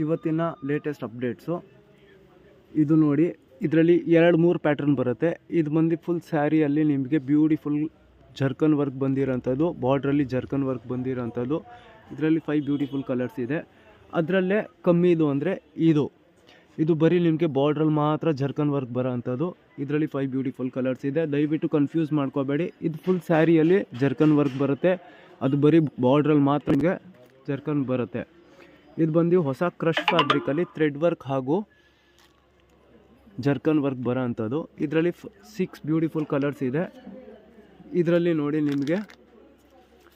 ಇವತ್ತಿನ latest updates. ಇದು ನೋಡಿ, ಇದರಲ್ಲಿ 2-3 ಪ್ಯಾಟರ್ನ್ ಬರುತ್ತೆ. ಇದು ಬಂದು ಫುಲ್ ಸ್ಯಾರಿಯಲ್ಲಿ ನಿಮಗೆ ಬ್ಯೂಟಿಫುಲ್ ಜರ್ಕನ್ ವರ್ಕ್ ಬಂದಿರೋಂಥದ್ದು, ಬಾರ್ಡ್ರಲ್ಲಿ ಜರ್ಕನ್ ವರ್ಕ್ ಬಂದಿರೋಂಥದ್ದು. ಇದರಲ್ಲಿ 5 ಬ್ಯೂಟಿಫುಲ್ ಕಲರ್ಸ್ ಇದೆ. ಅದರಲ್ಲೇ ಕಮ್ಮಿದು ಅಂದರೆ ಇದು ಬರೀ ನಿಮಗೆ ಬಾರ್ಡ್ರಲ್ಲಿ ಮಾತ್ರ ಜರ್ಕನ್ ವರ್ಕ್ ಬರೋ ಅಂಥದ್ದು. ಇದರಲ್ಲಿ 5 ಬ್ಯೂಟಿಫುಲ್ ಕಲರ್ಸ್ ಇದೆ. ದಯವಿಟ್ಟು ಕನ್ಫ್ಯೂಸ್ ಮಾಡ್ಕೋಬೇಡಿ. ಇದು ಫುಲ್ ಸ್ಯಾರಿಯಲ್ಲಿ ಜರ್ಕನ್ ವರ್ಕ್ ಬರುತ್ತೆ, ಅದು ಬರೀ ಬಾರ್ಡ್ರಲ್ಲಿ ಮಾತ್ರ ನಿಮಗೆ ಜರ್ಕನ್ ಬರುತ್ತೆ. ಇದು ಬಂದು ಹೊಸ ಕ್ರಶ್ ಫ್ಯಾಬ್ರಿಕಲ್ಲಿ ಥ್ರೆಡ್ ವರ್ಕ್ ಹಾಗೂ ಜರ್ಕನ್ ವರ್ಕ್ ಬರೋ ಅಂಥದ್ದು. ಇದರಲ್ಲಿ 6 ಬ್ಯೂಟಿಫುಲ್ ಕಲರ್ಸ್ ಇದೆ. ಇದರಲ್ಲಿ ನೋಡಿ, ನಿಮಗೆ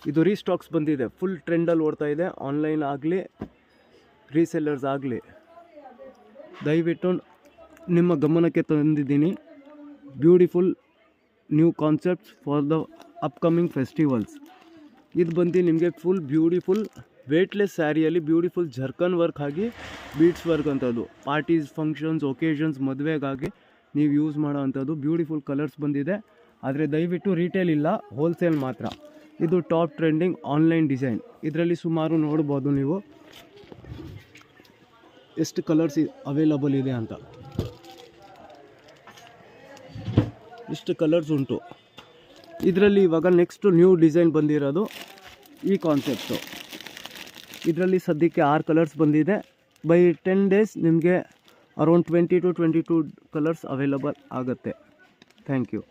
ಇದು ರೀಸ್ಟಾಕ್ಸ್ ಬಂದಿದೆ. ಫುಲ್ ಟ್ರೆಂಡಲ್ಲಿ ಓಡ್ತಾ ಇದೆ. ಆನ್ಲೈನ್ ಆಗಲಿ ರೀಸೆಲ್ಲರ್ಸ್ ಆಗಲಿ, ದಯವಿಟ್ಟು ನಿಮ್ಮ ಗಮನಕ್ಕೆ ತಂದಿದ್ದೀನಿ. Beautiful new concepts for the upcoming festivals. ಇದು ಬಂದು ನಿಮಗೆ full beautiful weightless ಸ್ಯಾರಿಯಲ್ಲಿ beautiful ಜರ್ಕನ್ work ಆಗಿ ಬೀಡ್ಸ್ ವರ್ಕ್ ಅಂಥದ್ದು. ಪಾರ್ಟೀಸ್, ಫಂಕ್ಷನ್ಸ್, ಒಕೇಷನ್ಸ್, ಮದುವೆಗಾಗಿ ನೀವು ಯೂಸ್ ಮಾಡೋ ಅಂಥದ್ದು ಬ್ಯೂಟಿಫುಲ್ ಕಲರ್ಸ್ ಬಂದಿದೆ. ಆದರೆ ದಯವಿಟ್ಟು ರೀಟೇಲ್ ಇಲ್ಲ, ಹೋಲ್ಸೇಲ್ ಮಾತ್ರ. ಇದು ಟಾಪ್ ಟ್ರೆಂಡಿಂಗ್ ಆನ್ಲೈನ್ ಡಿಸೈನ್. ಇದರಲ್ಲಿ ಸುಮಾರು ನೋಡ್ಬೋದು ನೀವು ಎಷ್ಟು ಕಲರ್ಸ್ ಅವೈಲಬಲ್ ಇದೆ ಅಂತ. ಇಷ್ಟು ಕಲರ್ಸ್ ಉಂಟು. ಇದರಲ್ಲಿ ಇವಾಗ ನೆಕ್ಸ್ಟ್ ನ್ಯೂ ಡಿಸೈನ್ ಬಂದಿರೋದು ಈ ಕಾನ್ಸೆಪ್ಟು. ಇದರಲ್ಲಿ ಸದ್ಯಕ್ಕೆ 6 ಕಲರ್ಸ್ ಬಂದಿದೆ. ಬೈ 10 days ನಿಮಗೆ ಅರೌಂಡ್ 20 to 22 ಕಲರ್ಸ್ ಅವೈಲಬಲ್ ಆಗುತ್ತೆ. Thank you.